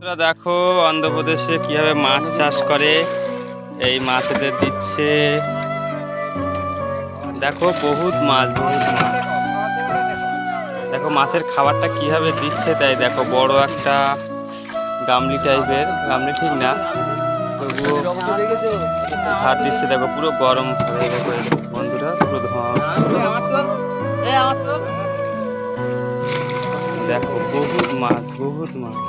তোরা দেখো অন্ধ্রপ্রদেশে কিভাবে মাছ চাষ করে। এই মাছ এদের দিচ্ছে, দেখো বহুত মাছ বহুত মাছ। দেখো মাছের খাবারটা কিভাবে দিচ্ছে, তাই দেখো বড় একটা গামলি টাইপের, গামলি ঠিক না তবুও ভাত দিচ্ছে। দেখো পুরো গরম ভাবে, দেখো এই দেখো বন্ধুরা পুরো ধোঁয়া হচ্ছে। দেখো বহুত মাছ বহুত মাছ।